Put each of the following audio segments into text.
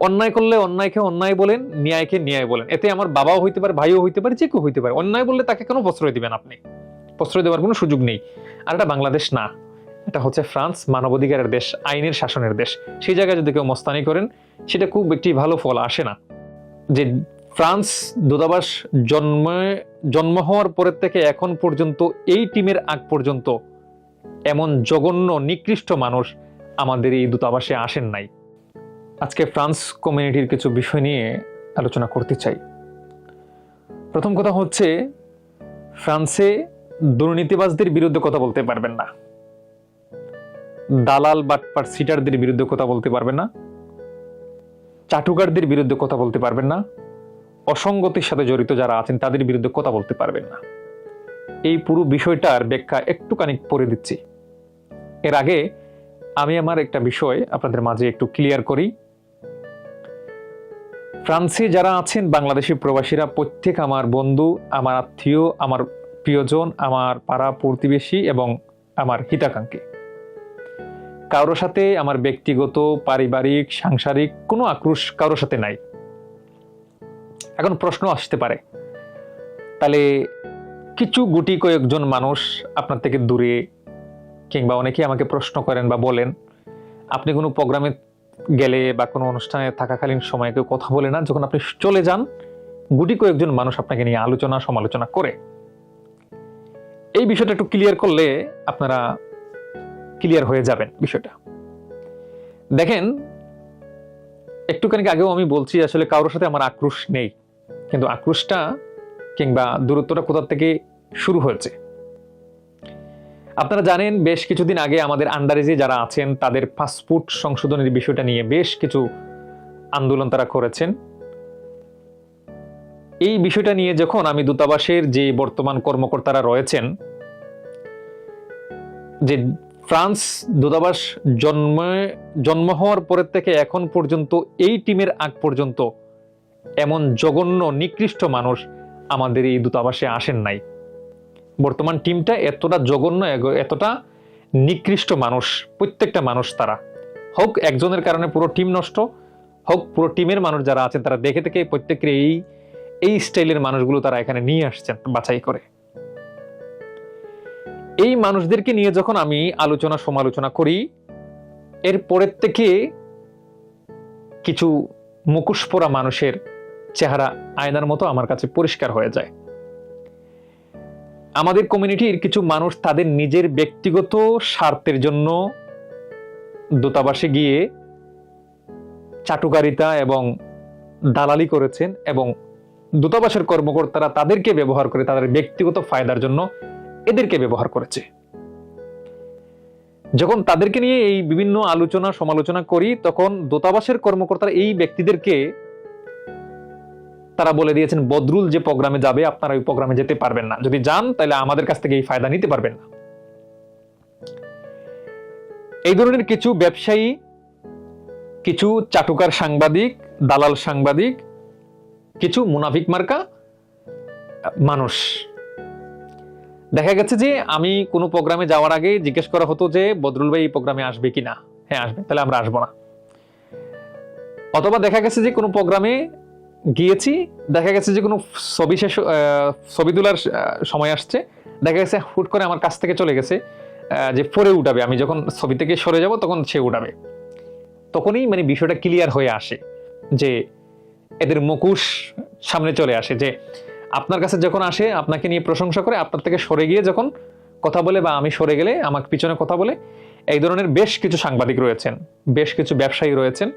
অন্যায় করলে অন্যায়কে অন্যায় বলেন, ন্যায়কে ন্যায় বলেন। এতে আমার বাবাও হইতে পারে, ভাইও হইতে পারে, যে কেউ হইতে পারে। অন্যায় বললে তাকে কেন প্রশ্রয় দিবেন আপনি? প্রশ্রয় দেওয়ার কোনো সুযোগ নেই। আর এটা বাংলাদেশ না, এটা হচ্ছে ফ্রান্স, মানবাধিকারের দেশ, আইনের শাসনের দেশ। সেই জায়গায় যদি কেউ মস্তানি করেন, সেটা খুব একটি ভালো ফল আসে না। যে ফ্রান্স দূতাবাস জন্ম হওয়ার পরের থেকে এখন পর্যন্ত, এই টিমের আগ পর্যন্ত এমন জঘন্য নিকৃষ্ট মানুষ আমাদের এই দূতাবাসে আসেন নাই। আজকে ফ্রান্স কমিউনিটির কিছু বিষয় নিয়ে আলোচনা করতে চাই। প্রথম কথা হচ্ছে, ফ্রান্সে দুর্নীতিবাজদের বিরুদ্ধে কথা বলতে পারবেন না, দালাল বাটপার সিটারদের বিরুদ্ধে কথা বলতে পারবেন না, চাটুকারদের বিরুদ্ধে কথা বলতে পারবেন না, অসঙ্গতির সাথে জড়িত যারা আছেন তাদের বিরুদ্ধে কথা বলতে পারবেন না। এই পুরো বিষয়টার ব্যাখ্যা একটুখানি পড়ে দিচ্ছি। এর আগে আমি আমার একটা বিষয় আপনাদের মাঝে একটু ক্লিয়ার করি। ফ্রান্সে যারা আছেন বাংলাদেশি প্রবাসীরা প্রত্যেক আমার বন্ধু, আমার আত্মীয়, আমার প্রিয়জন, আমার পাড়া প্রতিবেশী এবং আমার হিতাকাঙ্ক্ষী। কারোর সাথে আমার ব্যক্তিগত, পারিবারিক, সাংসারিক কোনো আক্রোশ কারোর সাথে নাই। এখন প্রশ্ন আসতে পারে, তাহলে কিছু গুটি কয়েকজন মানুষ আপনার থেকে দূরে, কিংবা অনেকে আমাকে প্রশ্ন করেন বা বলেন, আপনি কোনো প্রোগ্রামে গেলে বা কোনো অনুষ্ঠানে থাকাকালীন সময় কেউ কথা বলে না, যখন আপনি চলে যান গুটি কয়েকজন মানুষ আপনাকে নিয়ে আলোচনা সমালোচনা করে। এই বিষয়টা একটু ক্লিয়ার করলে আপনারা ক্লিয়ার হয়ে যাবেন বিষয়টা। দেখেন, একটুখানি আগেও আমি বলছি, আসলে কারোর সাথে আমার আক্রোশ নেই, কিন্তু আক্রোশটা কিংবা দূরত্বটা কোথা থেকে শুরু হয়েছে। আপনারা জানেন, বেশ কিছুদিন আগে আমাদের আন্ডারেজে যারা আছেন তাদের পাসপোর্ট সংশোধনের বিষয়টা নিয়ে বেশ কিছু আন্দোলন তারা করেছেন। এই বিষয়টা নিয়ে যখন আমি দূতাবাসের যে বর্তমান কর্মকর্তারা রয়েছেন, যে ফ্রান্স দূতাবাস জন্ম হওয়ার পরের থেকে এখন পর্যন্ত, এই টিমের আগ পর্যন্ত এমন জঘন্য নিকৃষ্ট মানুষ আমাদের এই দূতাবাসে আসেন নাই। বর্তমান টিমটা এতটা জঘন্য, এতটা নিকৃষ্ট মানুষ, প্রত্যেকটা মানুষ, তারা হোক একজনের কারণে পুরো টিম নষ্ট, হোক পুরো টিমের মানুষ যারা আছেন তারা দেখে থেকে প্রত্যেকের এই স্টাইলের মানুষগুলো তারা এখানে নিয়ে আসছেন বাছাই করে। এই মানুষদেরকে নিয়ে যখন আমি আলোচনা সমালোচনা করি, এর পরের থেকে কিছু মুখোশ পরা মানুষের চেহারা আয়নার মতো আমার কাছে পরিষ্কার হয়ে যায়। আমাদের কমিউনিটির কিছু মানুষ তাদের নিজের ব্যক্তিগত স্বার্থের জন্য দূতাবাসে গিয়ে চাটুকারিতা এবং দালালি করেছেন, এবং দূতাবাসের কর্মকর্তারা তাদেরকে ব্যবহার করে তাদের ব্যক্তিগত ফায়দার জন্য এদেরকে ব্যবহার করেছে। যখন তাদেরকে নিয়ে এই বিভিন্ন আলোচনা সমালোচনা করি, তখন দূতাবাসের কর্মকর্তারা এই ব্যক্তিদেরকে তারা বলে দিয়েছেন, বদরুল যে প্রোগ্রামে যাবে আপনারা ওই প্রোগ্রামে যেতে পারবেন না, যদি যান তাহলে আমাদের কাছ থেকে এই ফায়দা নিতে পারবেন না। এই ধরনের কিছু ব্যবসায়ী, কিছু চাটুকার সাংবাদিক, দালাল সাংবাদিক, কিছু মুনাফিক মার্কা মানুষ, দেখা গেছে যে আমি কোনো প্রোগ্রামে যাওয়ার আগে জিজ্ঞেস করা হতো যে বদরুল ভাই এই প্রোগ্রামে আসবে কিনা। হ্যাঁ আসবে, তাহলে আমরা আসবো না। অথবা দেখা গেছে যে কোনো প্রোগ্রামে গিয়েছি, দেখা গেছে যে কোনো ছবি তোলার সময় আসছে, দেখা গেছে হুট করে আমার কাছ থেকে চলে গেছে যে পরে উঠাবে, আমি যখন ছবি থেকে সরে যাব তখন সে উঠাবে। তখনই মানে বিষয়টা ক্লিয়ার হয়ে আসে যে এদের মুখোশ সামনে চলে আসে, যে আপনার কাছে যখন আসে আপনাকে নিয়ে প্রশংসা করে, আপনার থেকে সরে গিয়ে যখন কথা বলে বা আমি সরে গেলে আমাকে পিছনে কথা বলে, এই ধরনের বেশ কিছু সাংবাদিক রয়েছেন, বেশ কিছু ব্যবসায়ী রয়েছেন।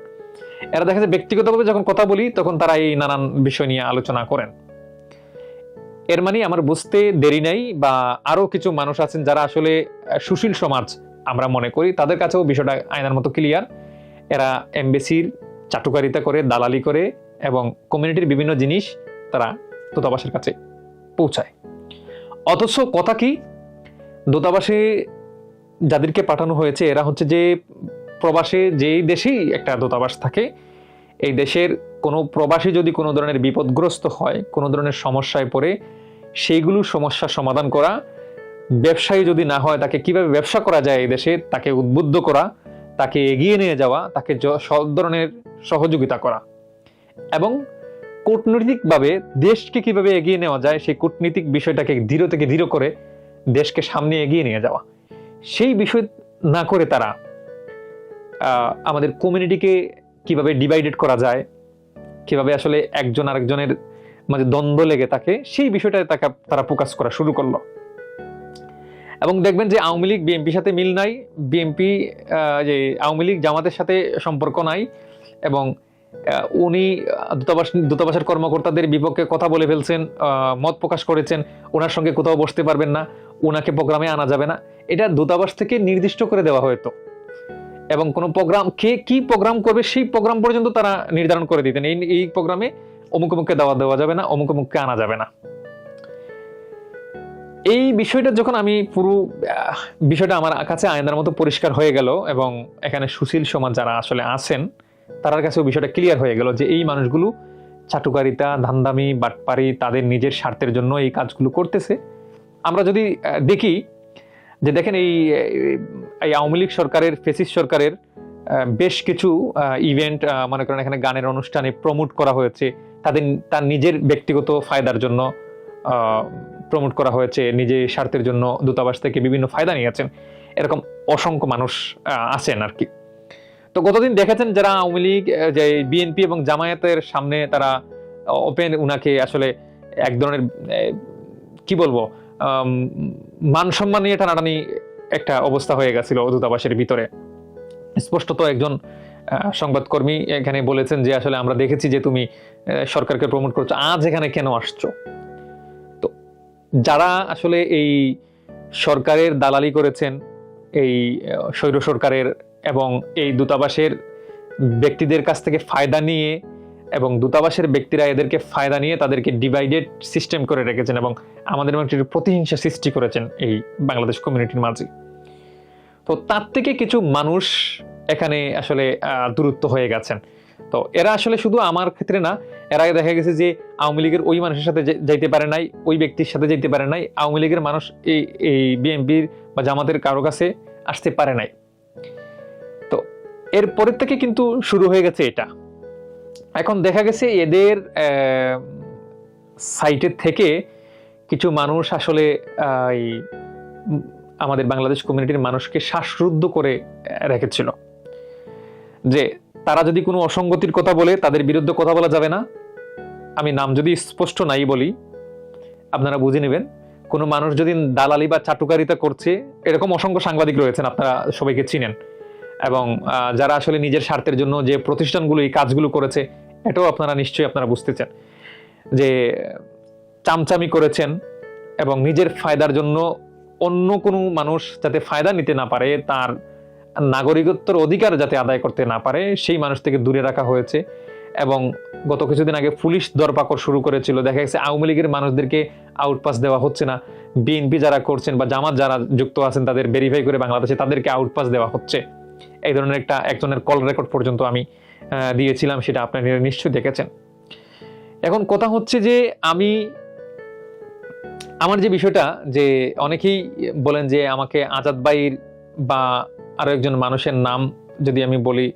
এরা দেখা যায় ব্যক্তিগতভাবে যখন কথা বলি তখন তারা এই নানান বিষয় নিয়ে আলোচনা করেন। এর মানে আমার বুঝতে দেরি নাই, বা আরো কিছু মানুষ আছেন যারা আসলে সুশীল সমাজ আমরা মনে করি, তাদের কাছেও বিষয়টা আয়নার মতো ক্লিয়ার। এরা এমবেসির চাটুকারিতা করে, দালালি করে, এবং কমিউনিটির বিভিন্ন জিনিস তারা দূতাবাসের কাছে পৌঁছায়। অথচ কথা কি, দূতাবাসে যাদেরকে পাঠানো হয়েছে এরা হচ্ছে যে প্রবাসে, যেই দেশেই একটা দূতাবাস থাকে, এই দেশের কোনো প্রবাসী যদি কোনো ধরনের বিপদগ্রস্ত হয়, কোনো ধরনের সমস্যায় পড়ে, সেইগুলো সমস্যার সমাধান করা, ব্যবসায়ী যদি না হয় তাকে কিভাবে ব্যবসা করা যায় এই দেশে তাকে উদ্বুদ্ধ করা, তাকে এগিয়ে নিয়ে যাওয়া, তাকে সব ধরনের সহযোগিতা করা এবং কূটনৈতিকভাবে দেশকে কিভাবে এগিয়ে নেওয়া যায় সেই কূটনৈতিক বিষয়টাকে দৃঢ় থেকে দৃঢ় করে দেশকে সামনে এগিয়ে নিয়ে যাওয়া, সেই বিষয় না করে তারা আমাদের কমিউনিটিকে কিভাবে ডিভাইডেড করা যায়, কিভাবে আসলে একজন আরেকজনের মাঝে দ্বন্দ্ব লেগে থাকে, সেই বিষয়টা তারা ফোকাস করা শুরু করলো। এবং দেখবেন যে আওয়ামী লীগ বিএনপির সাথে মিল নাই, বিএনপি যে আওয়ামী লীগ জামাতের সাথে সম্পর্ক নাই, এবং উনি দূতাবাসের কর্মকর্তাদের বিপক্ষে কথা বলে ফেলছেন, মত প্রকাশ করেছেন, ওনার সঙ্গে কোথাও বসতে পারবেন না, ওনাকে প্রোগ্রামে আনা যাবে না। এটা দূতাবাস থেকে নির্দিষ্ট করে দেওয়া হয়তো, এবং কোনো প্রোগ্রাম কে কি প্রোগ্রাম করবে সেই প্রোগ্রাম পর্যন্ত তারা নির্ধারণ করে দিতেন, এই প্রোগ্রামে অমুক অমুককে দাওয়াত দেওয়া যাবে না, অমুক অমুককে আনা যাবে না। এই বিষয়টা যখন আমি পুরো বিষয়টা আমার কাছে আয়নার মতো পরিষ্কার হয়ে গেল, এবং এখানে সুশীল সমাজ যারা আসলে আছেন তার কাছেও বিষয়টা ক্লিয়ার হয়ে গেল যে এই মানুষগুলো চাটুকারিতা, ধান্দামি, বাটপারি, তাদের নিজের স্বার্থের জন্য এই কাজগুলো করতেছে। আমরা যদি দেখি যে দেখেন এই আওয়ামী লীগ সরকারের, ফেসিস্ট সরকারের বেশ কিছু ইভেন্ট মনে করেন এখানে গানের অনুষ্ঠানে প্রমোট করা হয়েছে, তার নিজের ব্যক্তিগত ফায়দার জন্য প্রমোট করা হয়েছে, নিজের স্বার্থের জন্য দূতাবাস থেকে বিভিন্ন ফায়দা নিয়েছেন, এরকম অসংখ্য মানুষ আছেন আর কি। তো গতদিন দেখেছেন যারা আওয়ামী লীগ, যে বিএনপি এবং জামায়াতের সামনে তারা ওপেন উনাকে আসলে এক ধরনের কি বলবো মান সম্মান নিয়ে টানাটানি একটা অবস্থা হয়ে গেছিল দূতাবাসের ভিতরে। স্পষ্টত একজন সংবাদকর্মী এখানে বলেছেন যে আসলে আমরা দেখেছি যে তুমি সরকারকে প্রমোট করছো, আজ এখানে কেন আসছো? তো যারা আসলে এই সরকারের দালালি করেছেন, এই স্বৈর সরকারের এবং এই দূতাবাসের ব্যক্তিদের কাছ থেকে ফায়দা নিয়ে, এবং দূতাবাসের ব্যক্তিরা এদেরকে ফায়দা নিয়ে তাদেরকে ডিভাইডেড সিস্টেম করে রেখেছেন এবং আমাদের মধ্যে প্রতিহিংসা সৃষ্টি করেছেন এই বাংলাদেশ কমিউনিটির মাঝে। তো তার থেকে কিছু মানুষ এখানে আসলে দূরত্ব হয়ে গেছেন। তো এরা আসলে শুধু আমার ক্ষেত্রে না, এর আগে দেখা গেছে যে আওয়ামী লীগের ওই মানুষের সাথে যাইতে পারে নাই, ওই ব্যক্তির সাথে যাইতে পারে নাই, আওয়ামী লীগের মানুষ এই বিএনপির বা জামাতের কারো কাছে আসতে পারে নাই। তো এরপরের থেকে কিন্তু শুরু হয়ে গেছে এটা। এখন দেখা গেছে এদের সাইটের থেকে কিছু মানুষ আসলে আমাদের বাংলাদেশ কমিউনিটির মানুষকে শ্বাসরুদ্ধ করে রেখেছিল যে তারা যদি কোনো অসঙ্গতির কথা বলে তাদের বিরুদ্ধে কথা বলা যাবে না। আমি নাম যদি স্পষ্ট নাই বলি আপনারা বুঝে নেবেন। কোনো মানুষ যদি দালালি বা চাটুকারিতা করছে, এরকম অসংখ্য সাংবাদিক রয়েছেন, আপনারা সবাইকে চিনেন, এবং যারা আসলে নিজের স্বার্থের জন্য যে প্রতিষ্ঠানগুলো এই কাজগুলো করেছে এটাও আপনারা নিশ্চয়ই আপনারা বুঝতেছেন যে চামচামি করেছেন, এবং নিজের ফায়দার জন্য অন্য কোনো মানুষ যাতে ফায়দা নিতে না পারে, তার নাগরিকত্বের অধিকার যাতে আদায় করতে না পারে, সেই মানুষ থেকে দূরে রাখা হয়েছে। এবং গত কিছুদিন আগে পুলিশ দরপাকড় শুরু করেছিল, দেখা গেছে আওয়ামী লীগের মানুষদেরকে আউটপাস দেওয়া হচ্ছে না, বিএনপি যারা করছেন বা জামাত যারা যুক্ত আছেন তাদের ভেরিফাই করে বাংলাদেশে তাদেরকে আউটপাস দেওয়া হচ্ছে। এই ধরনের একজনের কল রেকর্ড পর্যন্ত আমি দিয়েছিলাম, সেটা আপনারা নিশ্চয়ই দেখেছেন। এখন কথা হচ্ছে যে আমার যে বিষয়টা, যে অনেকেই বলেন যে আমাকে আজাদ ভাইয়ের বা আরো একজন মানুষের নাম যদি আমি বলি,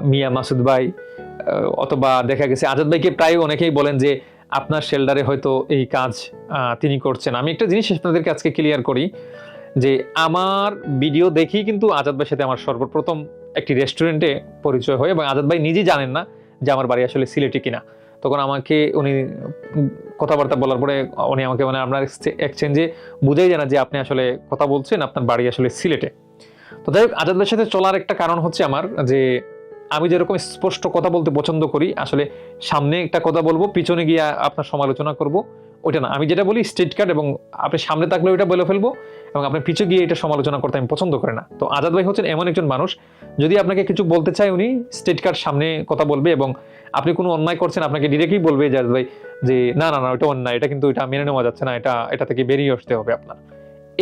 মিয়া মাসুদ ভাই, অথবা দেখা গেছে আজাদ ভাইকে প্রায় অনেকেই বলেন যে আপনার শেল্ডারে হয়তো এই কাজ তিনি করছেন। আমি একটা জিনিস আপনাদেরকে আজকে ক্লিয়ার করি যে আমার ভিডিও দেখি কিন্তু আজাদ ভাইয়ের সাথে আমার সর্বপ্রথম একটি রেস্টুরেন্টে পরিচয় হয়, এবং আজাদ ভাই নিজেই জানেন না যে আমার বাড়ি আসলে সিলেটে কিনা। তখন আমাকে উনি কথাবার্তা বলার পরে উনি আমাকে মানে আপনার এক্সচেঞ্জে বুঝাই জানা যে আপনি আসলে কথা বলছেন, আপনার বাড়ি আসলে সিলেটে। তো যাই হোক, আজাদ ভাইয়ের সাথে চলার একটা কারণ হচ্ছে আমার যে আমি যেরকম স্পষ্ট কথা বলতে পছন্দ করি, আসলে সামনে একটা কথা বলবো, পিছনে গিয়ে আপনার সমালোচনা করব, ওইটা না। আমি যেটা বলি স্ট্রেট কাট, এবং আপনি সামনে থাকলে ওইটা বলে ফেলবো, এবং আপনি পিছু গিয়ে এটা সমালোচনা করতে আমি পছন্দ করি না। তো আজাদ ভাই হচ্ছেন এমন একজন মানুষ, যদি আপনাকে কিছু বলতে চায় উনি স্ট্রেট কাট সামনে কথা বলবে, এবং আপনি কোনো অন্যায় করছেন আপনাকে ডিরেক্টলি বলবে যে আজাদ ভাই যে না না না ওইটা অন্যায়, এটা কিন্তু এটা মেনে নেওয়া যাচ্ছে না, এটা থেকে বেরিয়ে আসতে হবে আপনার।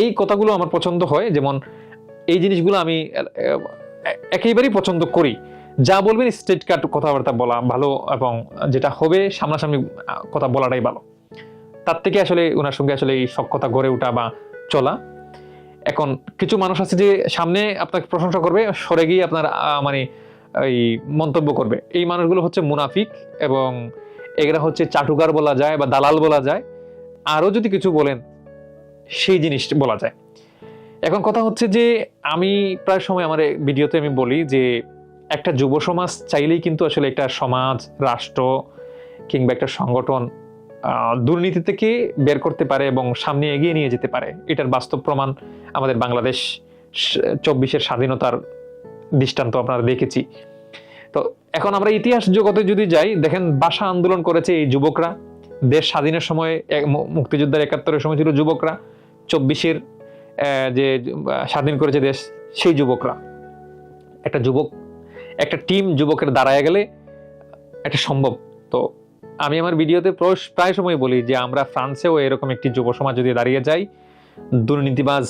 এই কথাগুলো আমার পছন্দ হয়, যেমন এই জিনিসগুলো আমি একেবারেই পছন্দ করি। যা বলবেন স্ট্রেট কাট কথাবার্তা বলা ভালো, এবং যেটা হবে সামনাসামনি কথা বলাটাই ভালো। তার থেকে আসলে ওনার সঙ্গে আসলে এই সব কথা গড়ে ওঠা বা চলা। এখন কিছু মানুষ আছে যে সামনে আপনাকে প্রশংসা করবে, সরে গিয়ে আপনার মানে এই মন্তব্য করবে, এই মানুষগুলো হচ্ছে মুনাফিক, এবং এগুলা হচ্ছে চাটুকার বলা যায় বা দালাল বলা যায়, আরো যদি কিছু বলেন সেই জিনিস বলা যায়। এখন কথা হচ্ছে যে আমি প্রায় সময় আমার ভিডিওতে আমি বলি যে একটা যুব সমাজ চাইলেই কিন্তু আসলে একটা সমাজ, রাষ্ট্র কিংবা একটা সংগঠন দুর্নীতি থেকে বের করতে পারে এবং সামনে এগিয়ে নিয়ে যেতে পারে। এটার বাস্তব প্রমাণ আমাদের বাংলাদেশ 24-এর স্বাধীনতার দৃষ্টান্ত আপনারা দেখেছি। তো এখন আমরা ইতিহাস জগতে যদি যাই, দেখেন ভাষা আন্দোলন করেছে এই যুবকরা, দেশ স্বাধীনের সময় মুক্তিযুদ্ধের 71-এর সময় ছিল যুবকরা, 24-এর যে স্বাধীন করেছে দেশ সেই যুবকরা। একটা টিম যুবকের দাঁড়ায় গেলে এটা সম্ভব। তো আমি আমার ভিডিওতে প্রায় সময় বলি যে আমরা ফ্রান্সেও এরকম একটি যুব সমাজ যদি দাঁড়িয়ে যাই, দুর্নীতিবাজ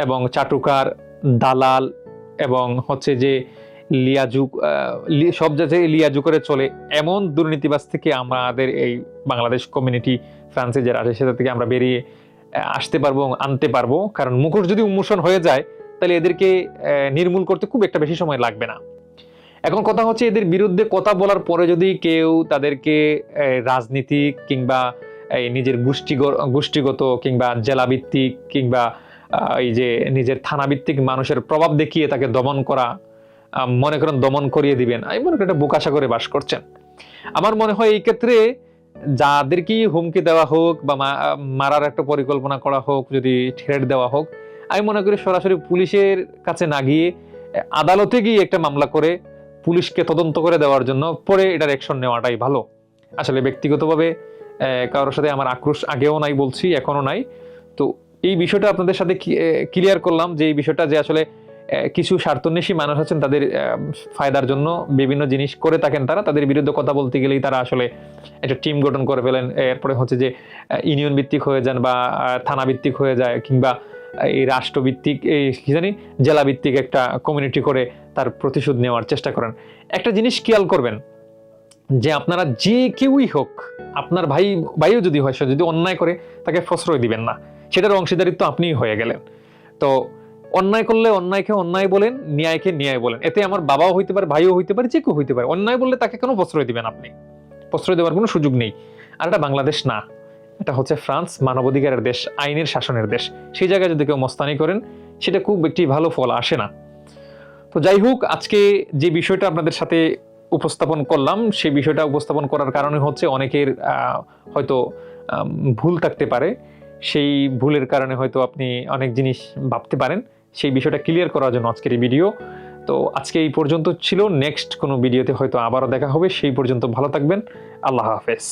এবং চাটুকার, দালাল এবং হচ্ছে যে সব জায়গায় লিয়াজু করে চলে এমন দুর্নীতিবাজ থেকে আমাদের এই বাংলাদেশ কমিউনিটি ফ্রান্সে যারা আছে সেটা থেকে আমরা বেরিয়ে আসতে পারবো এবং আনতে পারবো। কারণ মুখোশ যদি উন্মোচন হয়ে যায় তাহলে এদেরকে নির্মূল করতে খুব একটা বেশি সময় লাগবে না। এখন কথা হচ্ছে এদের বিরুদ্ধে কথা বলার পরে যদি কেউ তাদেরকে রাজনীতিক কিংবা নিজের গোষ্ঠীগত কিংবা জেলাভিত্তিক কিংবা এই যে নিজের থানাভিত্তিক মানুষের প্রভাব দেখিয়ে তাকে দমন করা, মনে করেন দমন করিয়ে দিবেন, আমি মনে করি এটা বোকাশা করে বাস করছেন। আমার মনে হয় এই ক্ষেত্রে যাদেরকেই হুমকি দেওয়া হোক বা মারার একটা পরিকল্পনা করা হোক, যদি থ্রেট দেওয়া হোক, আমি মনে করি সরাসরি পুলিশের কাছে না গিয়ে আদালতে গিয়ে একটা মামলা করে পুলিশকে তদন্ত করে দেওয়ার জন্য পরে এটার অ্যাকশন নেওয়াটাই ভালো। আসলে ব্যক্তিগতভাবে কারোর সাথে আমার আক্রোশ আগেও নাই, বলছি এখনো নাই। তো এই বিষয়টা আপনাদের সাথে ক্লিয়ার করলাম যে এই বিষয়টা যে আসলে কিছু স্বার্থন্বেষী মানুষ আছেন, তাদের ফায়দার জন্য বিভিন্ন জিনিস করে থাকেন, তাদের বিরুদ্ধে কথা বলতে গেলেই তারা আসলে একটা টিম গঠন করে ফেলেন। এরপরে হচ্ছে যে ইউনিয়ন ভিত্তিক হয়ে যান বা থানা ভিত্তিক হয়ে যায়, কিংবা এই রাষ্ট্রভিত্তিক এই কি জানি জেলা ভিত্তিক একটা কমিউনিটি করে তার প্রতিশোধ নেওয়ার চেষ্টা করেন। একটা জিনিস খেয়াল করবেন যে আপনারা যে কেউই হোক, আপনার ভাইও যদি হয়, সে যদি অন্যায় করে তাকে প্রশ্রয় দিবেন না, সেটার অংশীদারিত্ব আপনিই হয়ে গেলেন। তো অন্যায় করলে অন্যায়কে অন্যায় বলেন, ন্যায়কে ন্যায় বলেন। এতে আমার বাবাও হইতে পারে, ভাইও হইতে পারে, যে কেউ হইতে পারে। অন্যায় বললে তাকে কেন প্রশ্রয় দিবেন? আপনি প্রশ্রয় দেওয়ার কোনো সুযোগ নেই। আর এটা বাংলাদেশ না, এটা হচ্ছে ফ্রান্স, মানবাধিকারের দেশ, আইনের শাসনের দেশ। সেই জায়গায় যদি কেউ মস্তানি করেন সেটা খুব একটি ভালো ফল আসে না। তো যাই হোক, আজকে যে বিষয়টা আপনাদের সাথে উপস্থাপন করলাম, সেই বিষয়টা উপস্থাপন করার কারণে হচ্ছে অনেকের হয়তো ভুল থাকতে পারে, সেই ভুলের কারণে হয়তো আপনি অনেক জিনিস ভাবতে পারেন। সেই বিষয়টা ক্লিয়ার করার জন্য আজকের এই ভিডিও। তো আজকে এই পর্যন্ত ছিল, নেক্সট কোনো ভিডিওতে হয়তো আবারও দেখা হবে। সেই পর্যন্ত ভালো থাকবেন, আল্লাহ হাফেজ।